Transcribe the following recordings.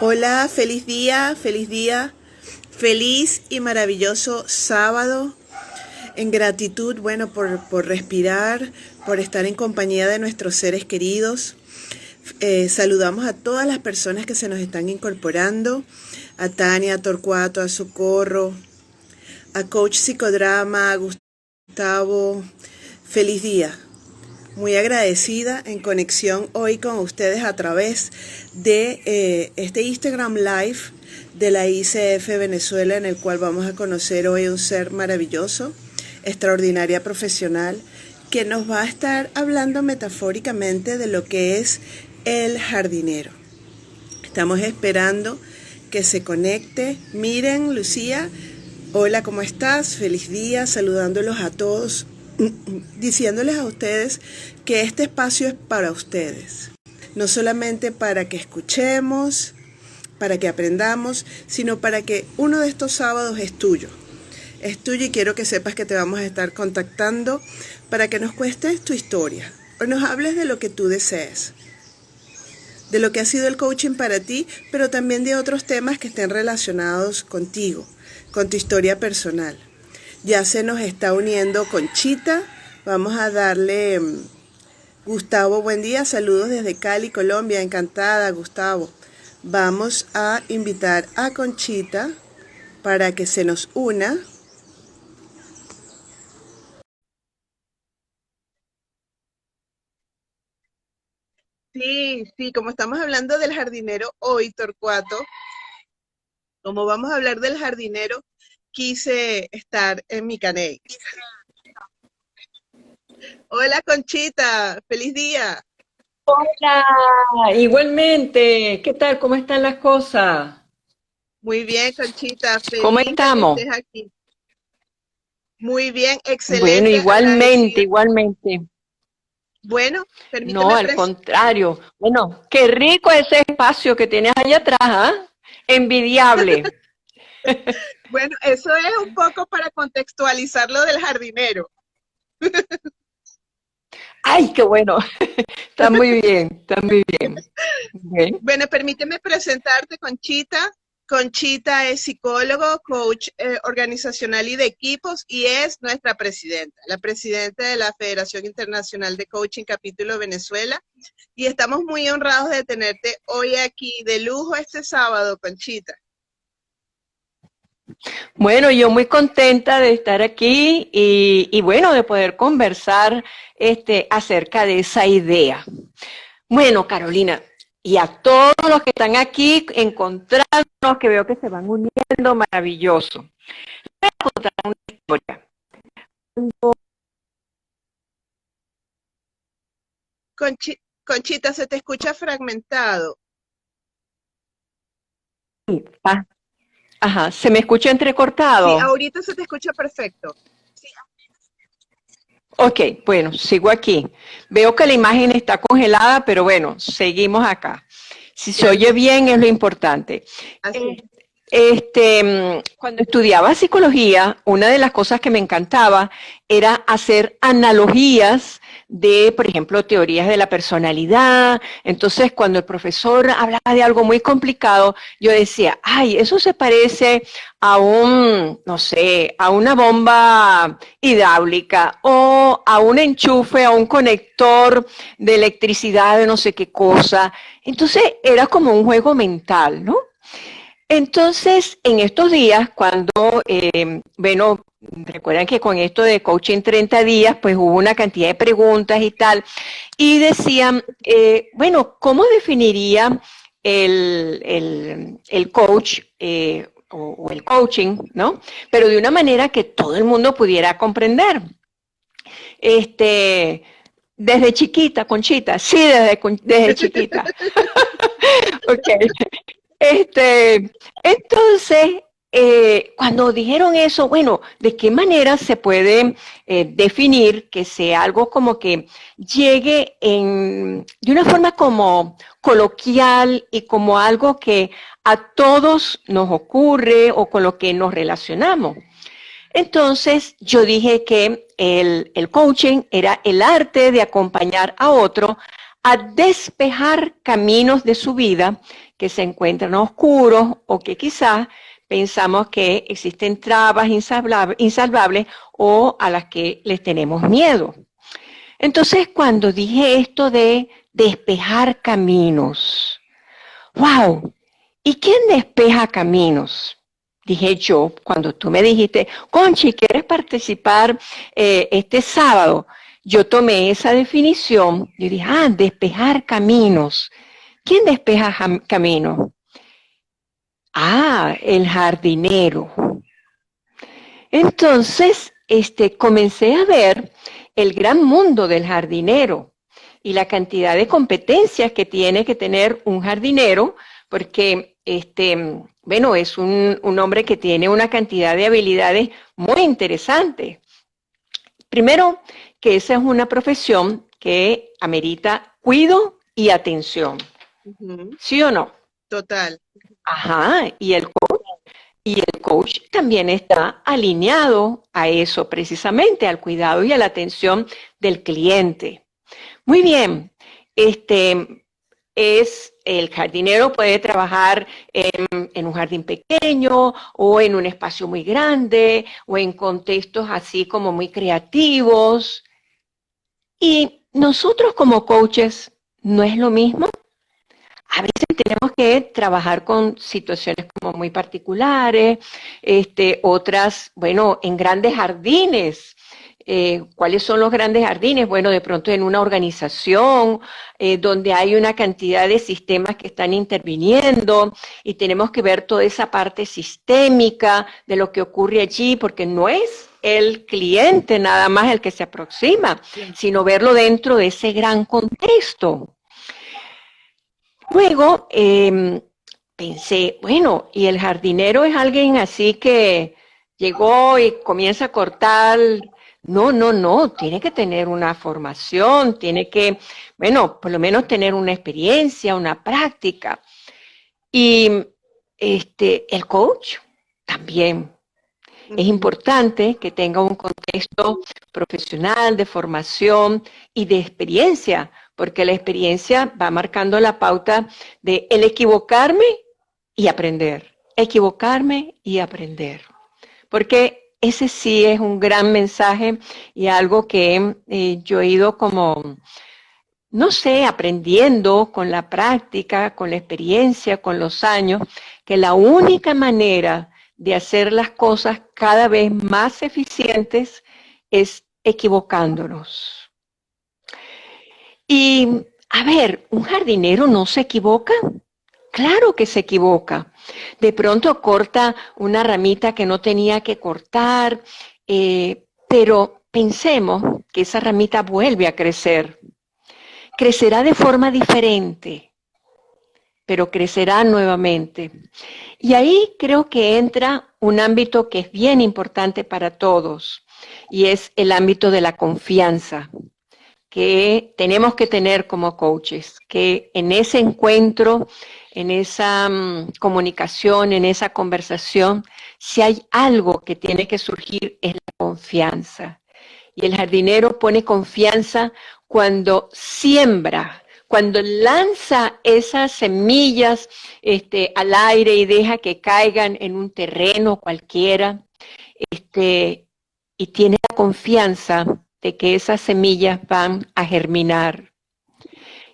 Hola, feliz día, feliz y maravilloso sábado. En gratitud, bueno, por respirar, por estar en compañía de nuestros seres queridos. Saludamos a todas las personas que se nos están incorporando, a Tania, a Torcuato, a Socorro, a Coach Psicodrama, a Gustavo. Feliz día. Muy agradecida en conexión hoy con ustedes a través de este Instagram Live de la ICF Venezuela, en el cual vamos a conocer hoy un ser maravilloso, extraordinaria profesional, que nos va a estar hablando metafóricamente de lo que es el jardinero. Estamos esperando que se conecte. Miren, Lucía, hola, ¿cómo estás? Feliz día, saludándolos a todos, diciéndoles a ustedes que este espacio es para ustedes, no solamente para que escuchemos, para que aprendamos, sino para que uno de estos sábados es tuyo y quiero que sepas que te vamos a estar contactando para que nos cuentes tu historia o nos hables de lo que tú desees, de lo que ha sido el coaching para ti, pero también de otros temas que estén relacionados contigo, con tu historia personal. Ya se nos está uniendo Conchita. Vamos a darle, Gustavo, buen día, saludos desde Cali, Colombia, encantada, Gustavo. Vamos a invitar a Conchita para que se nos una. Sí, como estamos hablando del jardinero hoy, Torcuato, como vamos a hablar del jardinero, quise estar en mi caney. Hola, Conchita, feliz día. Hola, igualmente, ¿qué tal? ¿Cómo están las cosas? Muy bien, Conchita, ¿Cómo feliz de que estamos? estés aquí. Muy bien, Bueno, excelente, igualmente, agradecida. igualmente. Bueno, No, permíteme al contrario. Bueno, qué rico ese espacio que tienes allá atrás, ¿ah? Envidiable. Bueno, eso es un poco para contextualizar lo del jardinero. Ay, qué bueno. Está muy bien, está muy bien. Bien. Bueno, permíteme presentarte, Conchita. Conchita es psicólogo, coach organizacional y de equipos y es nuestra presidenta, la presidenta de la Federación Internacional de Coaching Capítulo Venezuela. Y estamos muy honrados de tenerte hoy aquí de lujo este sábado, Conchita. Bueno, yo muy contenta de estar aquí y bueno, de poder conversar acerca de esa idea. Bueno, Carolina, y a todos los que están aquí encontrándonos, que veo que se van uniendo, maravilloso. Voy a contar una historia. Conchita, se te escucha fragmentado. Ah, ajá, ¿se me escucha Sí, entrecortado? ahorita se te escucha perfecto. Ok, bueno, sigo aquí. Veo que la imagen está congelada, pero bueno, seguimos acá. Si se oye bien es lo importante. Así. Cuando estudiaba psicología, una de las cosas que me encantaba era hacer analogías de, por ejemplo, teorías de la personalidad. Entonces, cuando el profesor hablaba de algo muy complicado, yo decía, ay, eso se parece a no sé, a una bomba hidráulica o a un enchufe, a un conector de electricidad de no sé qué cosa. Entonces, era como un juego mental, ¿no? Entonces, en estos días, cuando, bueno, recuerdan que con esto de coaching 30 días, pues hubo una cantidad de preguntas y tal, y decían, bueno, ¿cómo definiría el coach o el coaching, ¿no? Pero de una manera que todo el mundo pudiera comprender. Este, desde chiquita, Conchita, sí, desde chiquita. Ok. Este, entonces, cuando dijeron eso, bueno, ¿de qué manera se puede definir que sea algo como que llegue de una forma como coloquial y como algo que a todos nos ocurre o con lo que nos relacionamos? Entonces, yo dije que el coaching era el arte de acompañar a otro a despejar caminos de su vida que se encuentran oscuros o que quizás pensamos que existen trabas insalvables o a las que les tenemos miedo. Entonces, cuando dije esto de despejar caminos, ¡wow! ¿Y quién despeja caminos? Dije yo, cuando tú me dijiste, Conchi, ¿quieres participar este sábado? Yo tomé esa definición y dije, despejar caminos. ¿Quién despeja caminos? El jardinero. Entonces, comencé a ver el gran mundo del jardinero y la cantidad de competencias que tiene que tener un jardinero, porque bueno, es un hombre que tiene una cantidad de habilidades muy interesantes. Primero, que esa es una profesión que amerita cuidado y atención. ¿Sí o no? Total. Ajá, y el coach también está alineado a eso, precisamente al cuidado y a la atención del cliente. Muy bien, el jardinero puede trabajar en un jardín pequeño o en un espacio muy grande o en contextos así como muy creativos. Y nosotros como coaches, ¿no es lo mismo? A veces tenemos que trabajar con situaciones como muy particulares, otras, bueno, en grandes jardines. ¿Cuáles son los grandes jardines? Bueno, de pronto en una organización donde hay una cantidad de sistemas que están interviniendo y tenemos que ver toda esa parte sistémica de lo que ocurre allí, porque no es el cliente nada más el que se aproxima, sino verlo dentro de ese gran contexto. Luego pensé, bueno, y el jardinero es alguien así que llegó y comienza a cortar. No, tiene que tener una formación, tiene que, bueno, por lo menos tener una experiencia, una práctica. Y el coach también. Es importante que tenga un contexto profesional, de formación y de experiencia, porque la experiencia va marcando la pauta de el equivocarme y aprender. Equivocarme y aprender. Porque ese sí es un gran mensaje y algo que yo he ido como, no sé, aprendiendo con la práctica, con la experiencia, con los años, que la única manera de hacer las cosas cada vez más eficientes es equivocándonos. Y, a ver, ¿un jardinero no se equivoca? Claro que se equivoca. De pronto corta una ramita que no tenía que cortar, pero pensemos que esa ramita vuelve a crecer. Crecerá de forma diferente, pero crecerá nuevamente. Y ahí creo que entra un ámbito que es bien importante para todos, y es el ámbito de la confianza, que tenemos que tener como coaches, que en ese encuentro, en esa comunicación, en esa conversación, si hay algo que tiene que surgir es la confianza. Y el jardinero pone confianza cuando siembra, cuando lanza esas semillas al aire y deja que caigan en un terreno cualquiera, y tiene la confianza de que esas semillas van a germinar.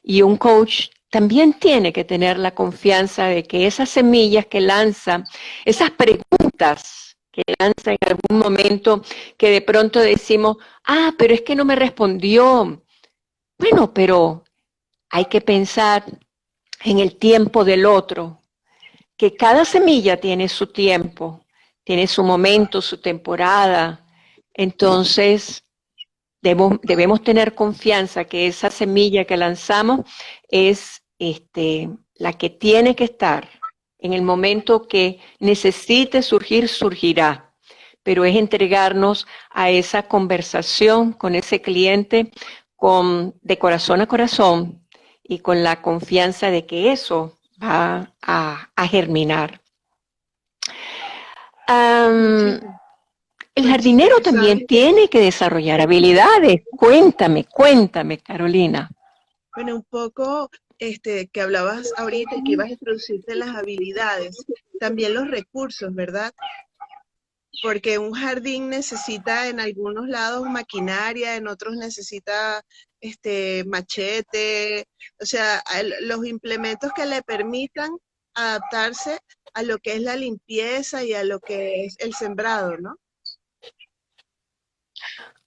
Y un coach también tiene que tener la confianza de que esas semillas que lanza, esas preguntas que lanza en algún momento, que de pronto decimos, pero es que no me respondió. Bueno, pero hay que pensar en el tiempo del otro, que cada semilla tiene su tiempo, tiene su momento, su temporada. Entonces, debemos tener confianza que esa semilla que lanzamos es la que tiene que estar. En el momento que necesite surgir, surgirá. Pero es entregarnos a esa conversación con ese cliente de corazón a corazón y con la confianza de que eso va a germinar. El jardinero también tiene que desarrollar habilidades. Cuéntame, Carolina. Bueno, un poco que hablabas ahorita y que ibas a introducirte las habilidades, también los recursos, ¿verdad? Porque un jardín necesita en algunos lados maquinaria, en otros necesita machete, o sea, los implementos que le permitan adaptarse a lo que es la limpieza y a lo que es el sembrado, ¿no?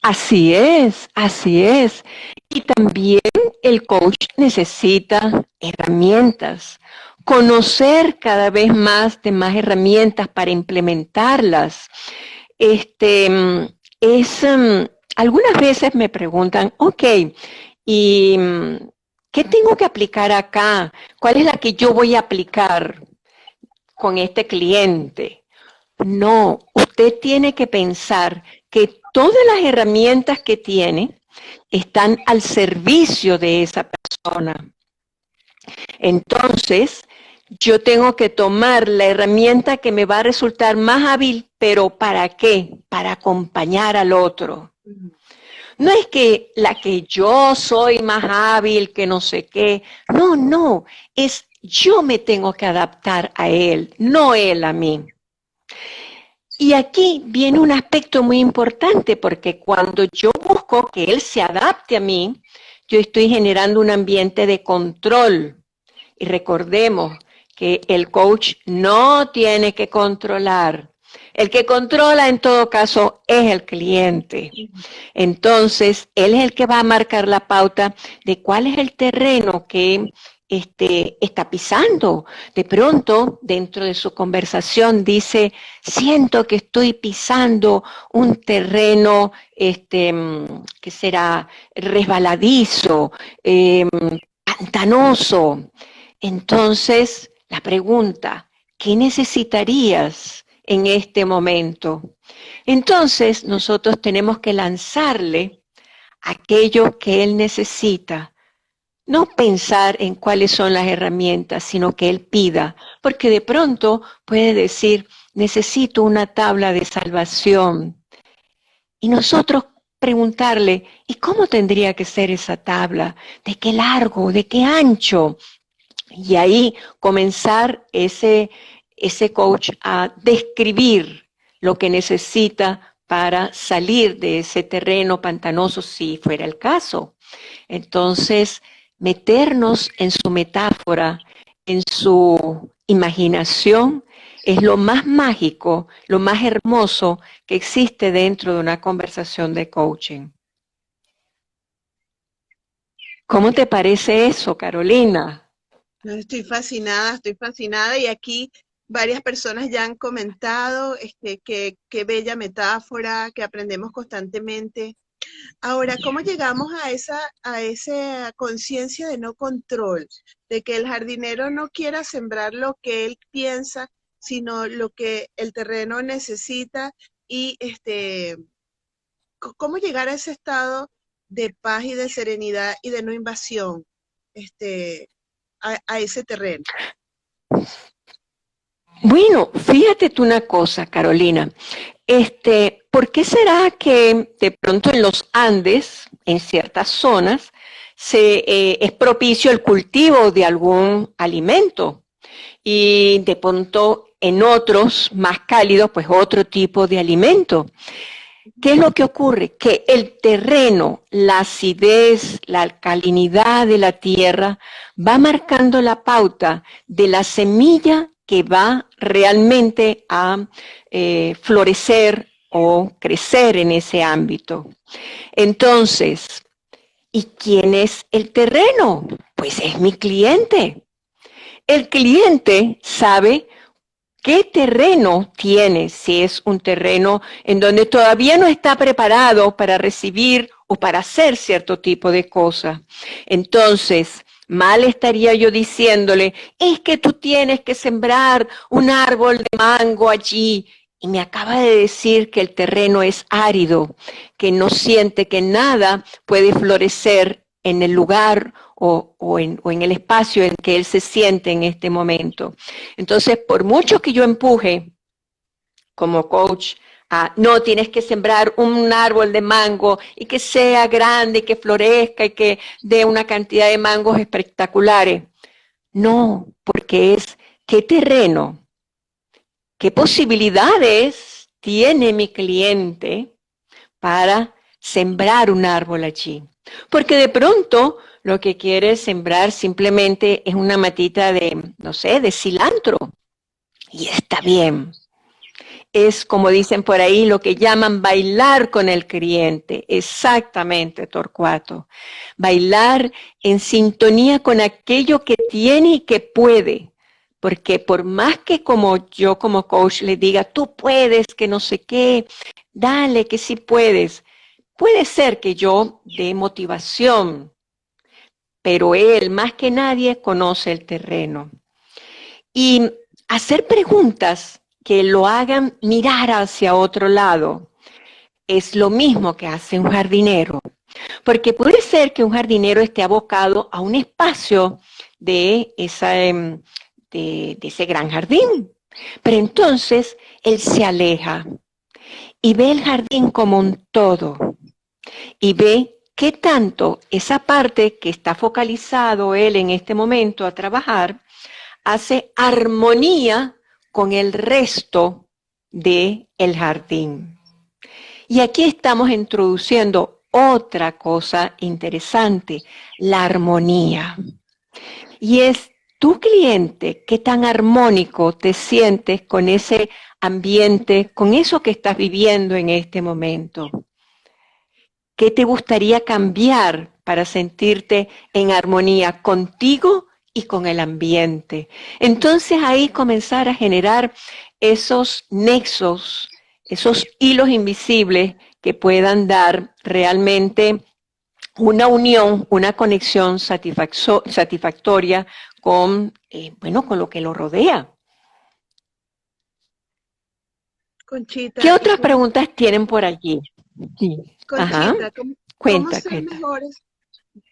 Así es, así es. Y también el coach necesita herramientas, conocer cada vez más de más herramientas para implementarlas. Este, mm, algunas veces me preguntan, ok, ¿y qué tengo que aplicar acá? ¿Cuál es la que yo voy a aplicar con este cliente? No, usted tiene que pensar que todas las herramientas que tiene están al servicio de esa persona. Entonces, yo tengo que tomar la herramienta que me va a resultar más hábil, pero ¿para qué? Para acompañar al otro. No es que la que yo soy más hábil, que no sé qué. No, no, es yo me tengo que adaptar a él, no él a mí. Y aquí viene un aspecto muy importante porque cuando yo busco que él se adapte a mí, yo estoy generando un ambiente de control. Y recordemos que el coach no tiene que controlar. El que controla en todo caso es el cliente. Entonces, él es el que va a marcar la pauta de cuál es el terreno que está pisando. De pronto, dentro de su conversación, dice, siento que estoy pisando un terreno que será resbaladizo, pantanoso. Entonces, la pregunta, ¿qué necesitarías en este momento? Entonces, nosotros tenemos que lanzarle aquello que él necesita. No pensar en cuáles son las herramientas, sino que él pida, porque de pronto puede decir, necesito una tabla de salvación. Y nosotros preguntarle, ¿y cómo tendría que ser esa tabla? ¿De qué largo? ¿De qué ancho? Y ahí comenzar ese coach a describir lo que necesita para salir de ese terreno pantanoso, si fuera el caso. Entonces, meternos en su metáfora, en su imaginación, es lo más mágico, lo más hermoso que existe dentro de una conversación de coaching. ¿Cómo te parece eso, Carolina? No, estoy fascinada y aquí varias personas ya han comentado qué bella metáfora, que aprendemos constantemente. Ahora, ¿cómo llegamos a esa conciencia de no control, de que el jardinero no quiera sembrar lo que él piensa, sino lo que el terreno necesita y cómo llegar a ese estado de paz y de serenidad y de no invasión a ese terreno? Bueno, fíjate tú una cosa, Carolina. ¿Por qué será que de pronto en los Andes, en ciertas zonas, es propicio el cultivo de algún alimento? Y de pronto en otros más cálidos, pues otro tipo de alimento. ¿Qué es lo que ocurre? Que el terreno, la acidez, la alcalinidad de la tierra va marcando la pauta de la semilla que va realmente a florecer o crecer en ese ámbito. Entonces, ¿y quién es el terreno? Pues es mi cliente. El cliente sabe qué terreno tiene, si es un terreno en donde todavía no está preparado para recibir o para hacer cierto tipo de cosas. Entonces, mal estaría yo diciéndole, es que tú tienes que sembrar un árbol de mango allí. Y me acaba de decir que el terreno es árido, que no siente que nada puede florecer en el lugar o en el espacio en que él se siente en este momento. Entonces, por mucho que yo empuje como coach No, tienes que sembrar un árbol de mango y que sea grande, que florezca y que dé una cantidad de mangos espectaculares. No, porque es qué terreno, qué posibilidades tiene mi cliente para sembrar un árbol allí. Porque de pronto lo que quiere sembrar simplemente es una matita de, no sé, de cilantro. Y está bien. Es, como dicen por ahí, lo que llaman bailar con el cliente. Exactamente, Torcuato. Bailar en sintonía con aquello que tiene y que puede. Porque por más que como yo como coach le diga, tú puedes, que no sé qué, dale, que sí puedes. Puede ser que yo dé motivación, pero él más que nadie conoce el terreno. Y hacer preguntas que lo hagan mirar hacia otro lado es lo mismo que hace un jardinero. Porque puede ser que un jardinero esté abocado a un espacio de ese gran jardín. Pero entonces él se aleja y ve el jardín como un todo. Y ve qué tanto esa parte que está focalizado él en este momento a trabajar hace armonía con el resto del jardín. Y aquí estamos introduciendo otra cosa interesante, la armonía. Y es tu cliente, qué tan armónico te sientes con ese ambiente, con eso que estás viviendo en este momento. ¿Qué te gustaría cambiar para sentirte en armonía contigo y con el ambiente? Entonces ahí comenzar a generar esos nexos, esos hilos invisibles que puedan dar realmente una unión, una conexión satisfactoria con, con lo que lo rodea. ¿Qué Conchita, otras preguntas tienen por allí? Sí. Ajá. Conchita, Cuenta.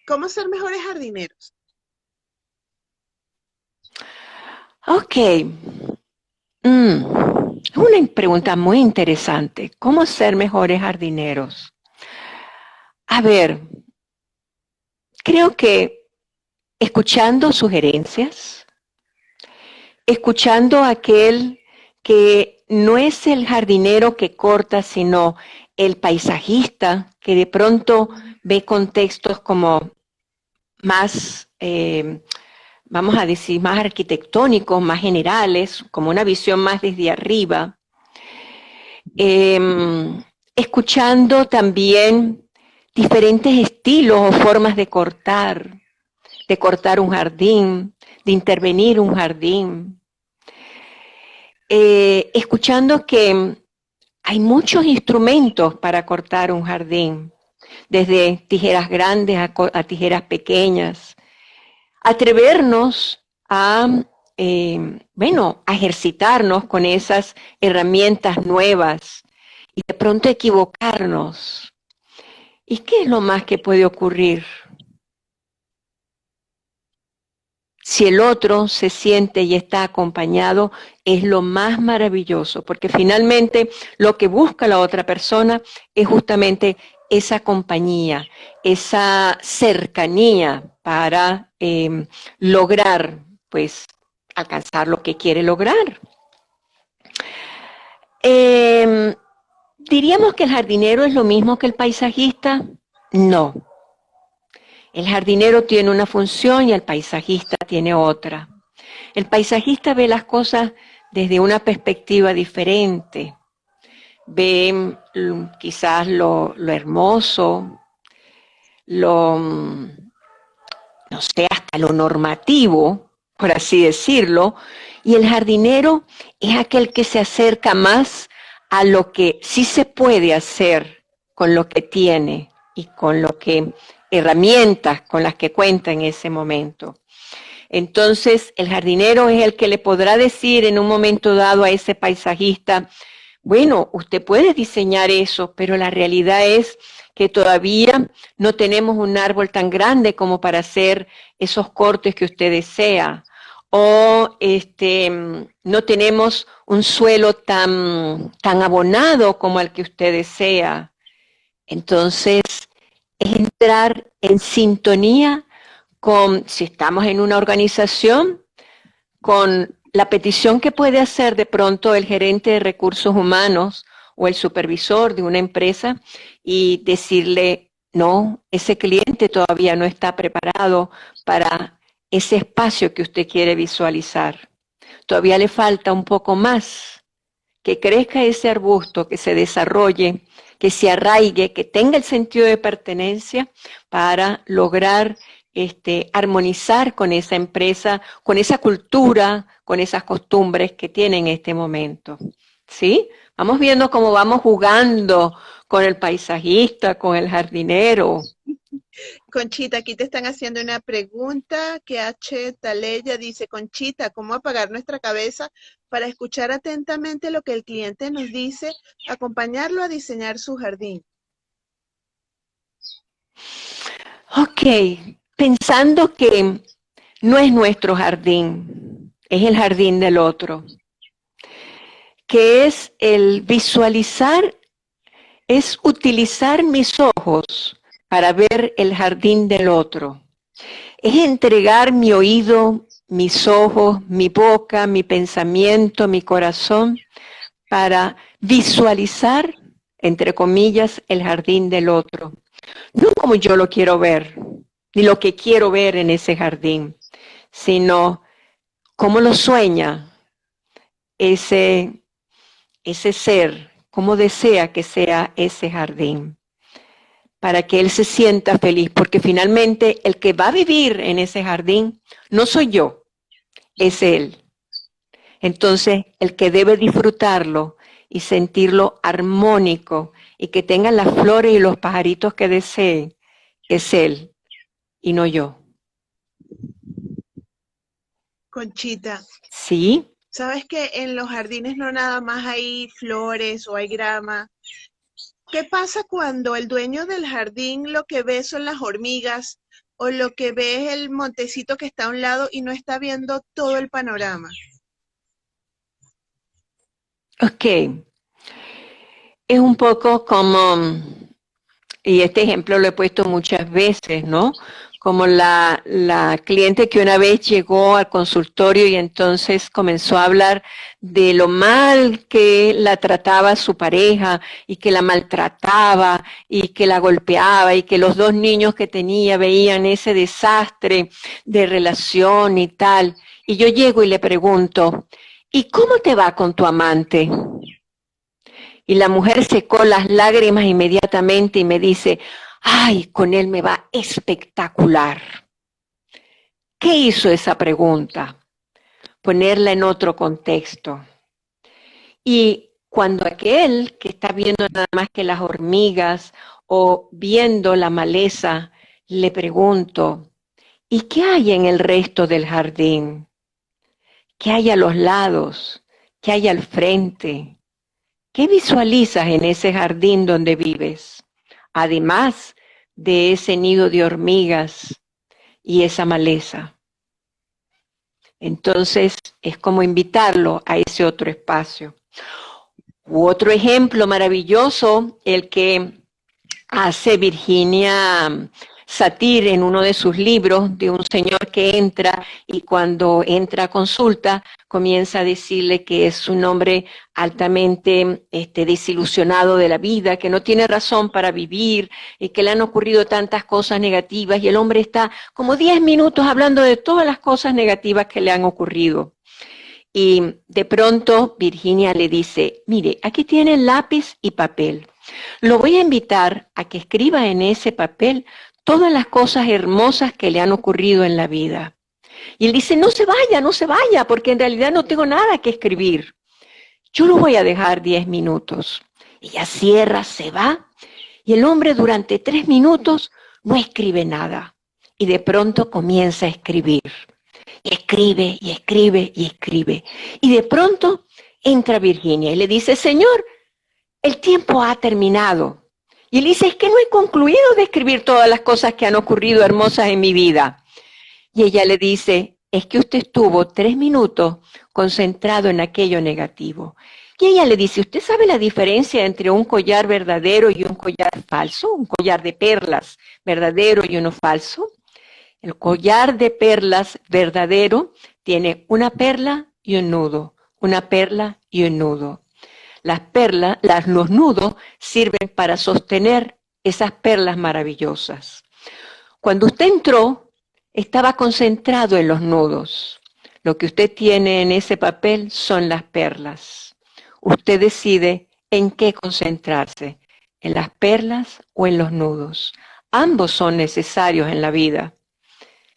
cómo ser mejores jardineros? Ok. Es una pregunta muy interesante. ¿Cómo ser mejores jardineros? A ver, creo que escuchando sugerencias, escuchando a aquel que no es el jardinero que corta, sino el paisajista que de pronto ve contextos como más, vamos a decir, más arquitectónicos, más generales, como una visión más desde arriba. Escuchando también diferentes estilos o formas de cortar un jardín, de intervenir un jardín. Escuchando que hay muchos instrumentos para cortar un jardín, desde tijeras grandes a tijeras pequeñas. Atrevernos a ejercitarnos con esas herramientas nuevas y de pronto equivocarnos. ¿Y qué es lo más que puede ocurrir? Si el otro se siente y está acompañado, es lo más maravilloso, porque finalmente lo que busca la otra persona es justamente esa compañía, esa cercanía para lograr, pues, alcanzar lo que quiere lograr. ¿Diríamos que el jardinero es lo mismo que el paisajista? No. El jardinero tiene una función y el paisajista tiene otra. El paisajista ve las cosas desde una perspectiva diferente. Ve quizás lo hermoso, no sé, hasta lo normativo, por así decirlo, y el jardinero es aquel que se acerca más a lo que sí se puede hacer con lo que tiene y con lo que herramientas con las que cuenta en ese momento. Entonces, el jardinero es el que le podrá decir en un momento dado a ese paisajista, bueno, usted puede diseñar eso, pero la realidad es que todavía no tenemos un árbol tan grande como para hacer esos cortes que usted desea. o no tenemos un suelo tan abonado como el que usted desea. Entonces, es entrar en sintonía con, si estamos en una organización, con la petición que puede hacer de pronto el gerente de recursos humanos o el supervisor de una empresa y decirle, no, ese cliente todavía no está preparado para ese espacio que usted quiere visualizar. Todavía le falta un poco más, que crezca ese arbusto, que se desarrolle, que se arraigue, que tenga el sentido de pertenencia para lograr armonizar con esa empresa, con esa cultura, con esas costumbres que tiene en este momento. ¿Sí? Vamos viendo cómo vamos jugando con el paisajista, con el jardinero. Conchita, aquí te están haciendo una pregunta que H. Taleya dice, Conchita, ¿cómo apagar nuestra cabeza para escuchar atentamente lo que el cliente nos dice, acompañarlo a diseñar su jardín? Ok, pensando que no es nuestro jardín, es el jardín del otro, que es el visualizar, es utilizar mis ojos para ver el jardín del otro. Es entregar mi oído, mis ojos, mi boca, mi pensamiento, mi corazón, para visualizar, entre comillas, el jardín del otro. No como yo lo quiero ver, ni lo que quiero ver en ese jardín, sino cómo lo sueña ese ser, cómo desea que sea ese jardín, para que él se sienta feliz, porque finalmente el que va a vivir en ese jardín no soy yo, es él. Entonces, el que debe disfrutarlo y sentirlo armónico y que tenga las flores y los pajaritos que desee, es él y no yo. Conchita, ¿Sí? ¿sabes que en los jardines no nada más hay flores o hay grama? ¿Qué pasa cuando el dueño del jardín lo que ve son las hormigas o lo que ve es el montecito que está a un lado y no está viendo todo el panorama? Ok. Es un poco como, y este ejemplo lo he puesto muchas veces, ¿no? Como la cliente que una vez llegó al consultorio y entonces comenzó a hablar de lo mal que la trataba su pareja y que la maltrataba y que la golpeaba y que los dos niños que tenía veían ese desastre de relación y tal. Y yo llego y le pregunto, ¿y cómo te va con tu amante? Y la mujer secó las lágrimas inmediatamente y me dice, ay, con él me va espectacular. ¿Qué hizo esa pregunta? Ponerla en otro contexto. Y cuando aquel que está viendo nada más que las hormigas o viendo la maleza, le pregunto, ¿y qué hay en el resto del jardín? ¿Qué hay a los lados? ¿Qué hay al frente? ¿Qué visualizas en ese jardín donde vives? Además de ese nido de hormigas y esa maleza. Entonces es como invitarlo a ese otro espacio. Otro ejemplo maravilloso, el que hace Virginia Satir en uno de sus libros, de un señor que entra y cuando entra a consulta comienza a decirle que es un hombre altamente desilusionado de la vida, que no tiene razón para vivir y que le han ocurrido tantas cosas negativas y el hombre está como 10 minutos hablando de todas las cosas negativas que le han ocurrido. Y de pronto Virginia le dice, mire, aquí tiene lápiz y papel. Lo voy a invitar a que escriba en ese papel todas las cosas hermosas que le han ocurrido en la vida. Y él dice, no se vaya, porque en realidad no tengo nada que escribir. Yo lo voy a dejar 10 minutos. Ella cierra, se va, y el hombre durante 3 minutos no escribe nada. Y de pronto comienza a escribir. Y escribe, y escribe, y escribe. Y de pronto entra Virginia y le dice, Señor, el tiempo ha terminado. Y él dice, es que no he concluido de escribir todas las cosas que han ocurrido hermosas en mi vida. Y ella le dice, es que usted estuvo 3 minutos concentrado en aquello negativo. Y ella le dice, ¿usted sabe la diferencia entre un collar verdadero y un collar falso? Un collar de perlas verdadero y uno falso. El collar de perlas verdadero tiene una perla y un nudo, una perla y un nudo. Las perlas, los nudos sirven para sostener esas perlas maravillosas. Cuando usted entró, estaba concentrado en los nudos. Lo que usted tiene en ese papel son las perlas. Usted decide en qué concentrarse, en las perlas o en los nudos. Ambos son necesarios en la vida.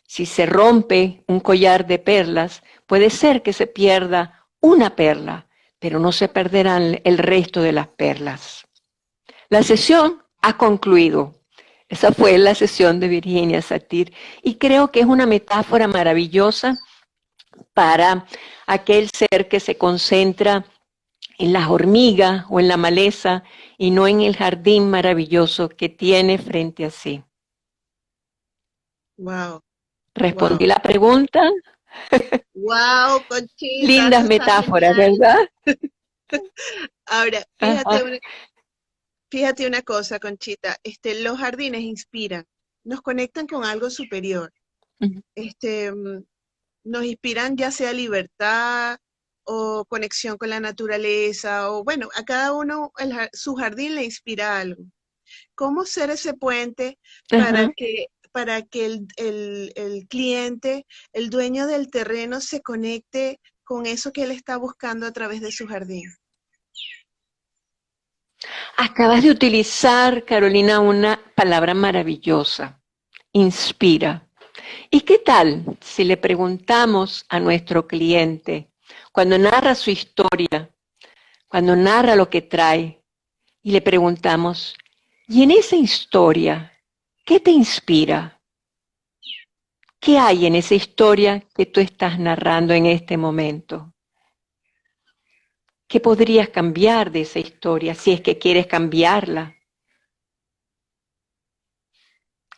Si se rompe un collar de perlas, puede ser que se pierda una perla, pero no se perderán el resto de las perlas. La sesión ha concluido. Esa fue la sesión de Virginia Satir y creo que es una metáfora maravillosa para aquel ser que se concentra en las hormigas o en la maleza y no en el jardín maravilloso que tiene frente a sí. Wow, ¿Respondí wow. la pregunta? Wow, Conchita, Lindas eso está metáforas, genial. ¿verdad? Ahora, Ajá. fíjate una cosa, Conchita, los jardines inspiran, nos conectan con algo superior, este, mm, nos inspiran ya sea libertad o conexión con la naturaleza, o bueno, a cada uno su jardín le inspira algo. ¿Cómo ser ese puente Ajá. para que el cliente, el dueño del terreno, se conecte con eso que él está buscando a través de su jardín? Acabas de utilizar, Carolina, una palabra maravillosa, inspira. ¿Y qué tal si le preguntamos a nuestro cliente, cuando narra su historia, cuando narra lo que trae, y le preguntamos, ¿y en esa historia qué te inspira? ¿Qué hay en esa historia que tú estás narrando en este momento? ¿Qué podrías cambiar de esa historia si es que quieres cambiarla?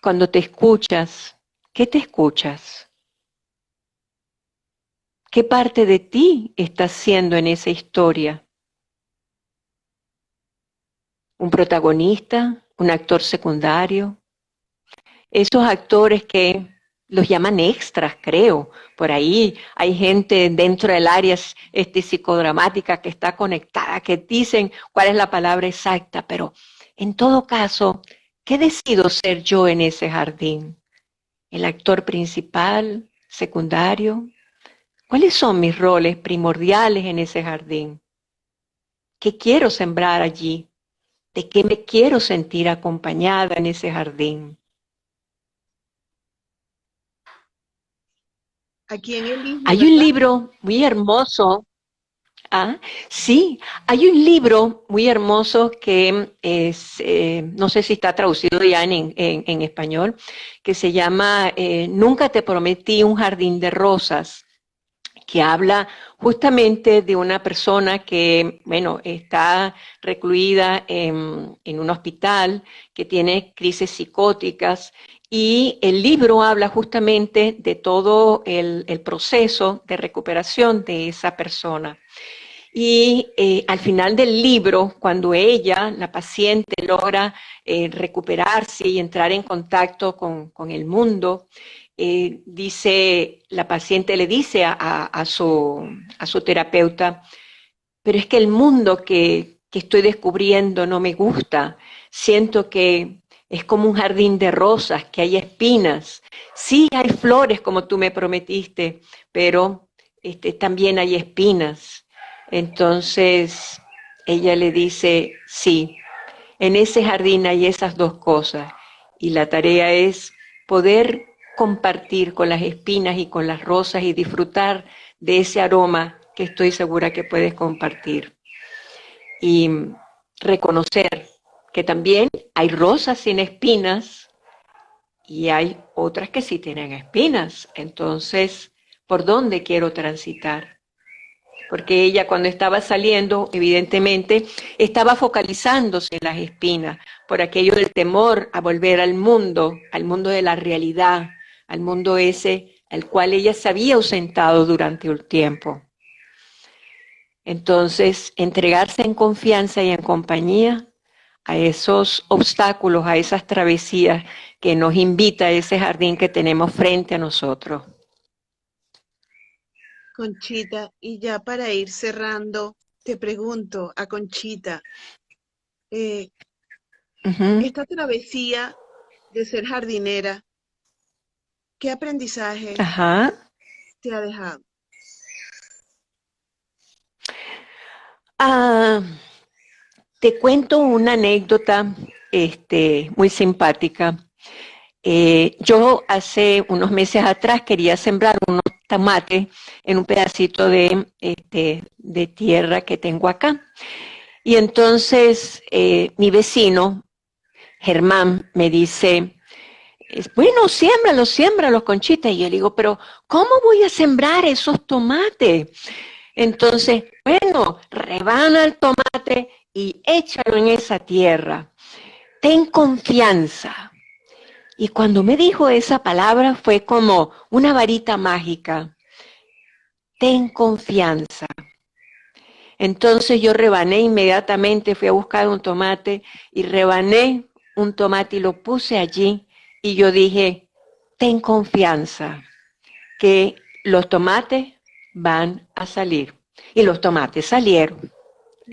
Cuando te escuchas, ¿qué te escuchas? ¿Qué parte de ti estás siendo en esa historia? ¿Un protagonista? ¿Un actor secundario? Esos actores que los llaman extras, creo. Por ahí hay gente dentro del área psicodramática que está conectada, que dicen cuál es la palabra exacta, pero en todo caso, ¿qué decido ser yo en ese jardín? ¿El actor principal, secundario? ¿Cuáles son mis roles primordiales en ese jardín? ¿Qué quiero sembrar allí? ¿De qué me quiero sentir acompañada en ese jardín? ¿A quién elijo, Hay un verdad? libro muy hermoso. Ah, sí, hay un libro muy hermoso que es, no sé si está traducido ya en español, que se llama Nunca te prometí un jardín de rosas, que habla justamente de una persona que, bueno, está recluida en un hospital, que tiene crisis psicóticas, y el libro habla justamente de todo el proceso de recuperación de esa persona. Y al final del libro, cuando ella, la paciente, logra recuperarse y entrar en contacto con el mundo, la paciente le dice a su terapeuta, pero es que el mundo que estoy descubriendo no me gusta, siento que es como un jardín de rosas, que hay espinas. Sí, hay flores como tú me prometiste, pero también hay espinas. Entonces ella le dice, sí, en ese jardín hay esas dos cosas y la tarea es poder compartir con las espinas y con las rosas y disfrutar de ese aroma que estoy segura que puedes compartir. Y reconocer que también hay rosas sin espinas y hay otras que sí tienen espinas. Entonces, ¿por dónde quiero transitar? Porque ella cuando estaba saliendo, evidentemente, estaba focalizándose en las espinas, por aquello del temor a volver al mundo de la realidad, al mundo ese al cual ella se había ausentado durante un tiempo. Entonces, entregarse en confianza y en compañía a esos obstáculos, a esas travesías que nos invita a ese jardín que tenemos frente a nosotros. Conchita, y ya para ir cerrando, te pregunto a Conchita, eh, esta travesía de ser jardinera, ¿qué aprendizaje Ajá. te ha dejado? Ah, te cuento una anécdota muy simpática. Yo hace unos meses atrás quería sembrar unos tomates en un pedacito de tierra que tengo acá. Y entonces mi vecino, Germán, me dice, bueno, siémbralos, Conchita. Y yo le digo, pero ¿cómo voy a sembrar esos tomates? Entonces, bueno, rebana el tomate y échalo en esa tierra. Ten confianza. Y cuando me dijo esa palabra fue como una varita mágica. Ten confianza. Entonces yo rebané inmediatamente, fui a buscar un tomate y rebané un tomate y lo puse allí. Y yo dije, ten confianza que los tomates van a salir. Y los tomates salieron.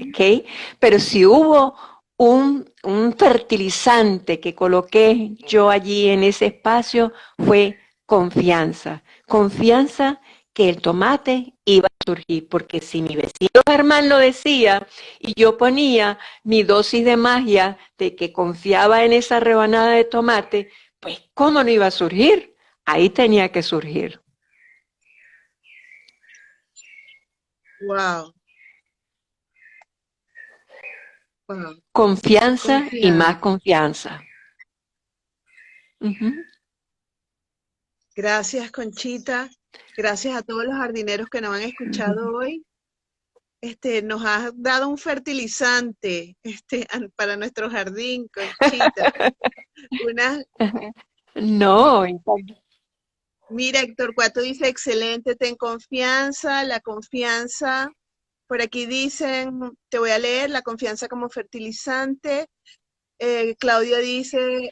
¿Okay? Pero si hubo un fertilizante que coloqué yo allí en ese espacio, fue confianza. Confianza que el tomate iba a surgir, porque si mi vecino Germán lo decía y yo ponía mi dosis de magia de que confiaba en esa rebanada de tomate, pues ¿cómo no iba a surgir? Ahí tenía que surgir. Wow, wow, Confianza y más confianza. confianza. Uh-huh. Gracias, Conchita. Gracias a todos los jardineros que nos han escuchado hoy. Nos has dado un fertilizante, para nuestro jardín, Conchita. Una, No, mira, Héctor Cuato dice, excelente, ten confianza, la confianza. Por aquí dicen, te voy a leer, la confianza como fertilizante. Claudia dice,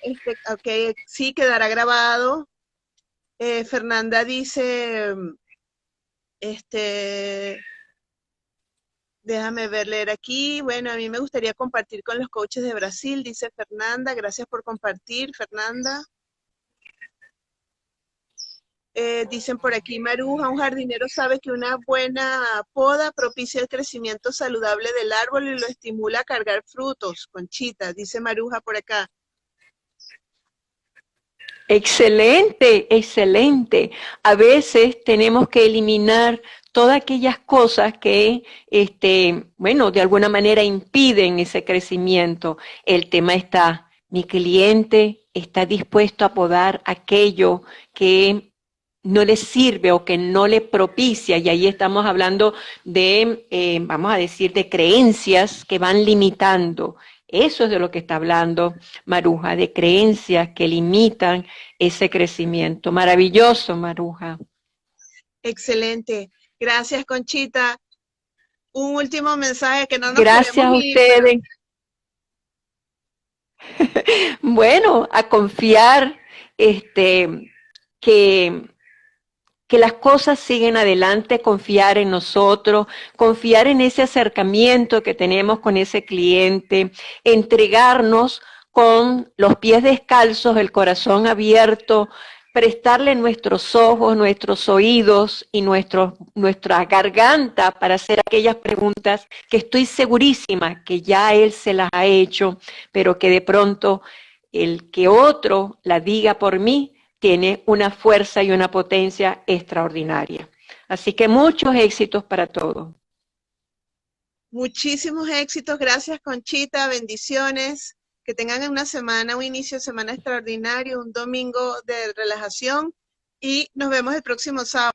ok, sí, quedará grabado. Fernanda dice, este, déjame ver, leer aquí. Bueno, a mí me gustaría compartir con los coaches de Brasil, dice Fernanda. Gracias por compartir, Fernanda. Dicen por aquí, Maruja, un jardinero sabe que una buena poda propicia el crecimiento saludable del árbol y lo estimula a cargar frutos. Conchita, dice Maruja por acá. excelente, excelente. A veces tenemos que eliminar todas aquellas cosas que, bueno, de alguna manera impiden ese crecimiento. El tema está, mi cliente está dispuesto a podar aquello que no le sirve o que no le propicia, y ahí estamos hablando de, vamos a decir, de creencias que van limitando. Eso es de lo que está hablando Maruja, de creencias que limitan ese crecimiento. Maravilloso, Maruja. Excelente. Gracias, Conchita. Un último mensaje que no nos Gracias queremos a ir, pero ustedes. Bueno, a confiar que que las cosas siguen adelante, confiar en nosotros, confiar en ese acercamiento que tenemos con ese cliente, entregarnos con los pies descalzos, el corazón abierto, prestarle nuestros ojos, nuestros oídos y nuestra garganta para hacer aquellas preguntas que estoy segurísima que ya él se las ha hecho, pero que de pronto el que otro la diga por mí tiene una fuerza y una potencia extraordinaria. Así que muchos éxitos para todos. muchísimos éxitos. Gracias, Conchita. Bendiciones. Que tengan una semana, un inicio de semana extraordinario, un domingo de relajación y nos vemos el próximo sábado.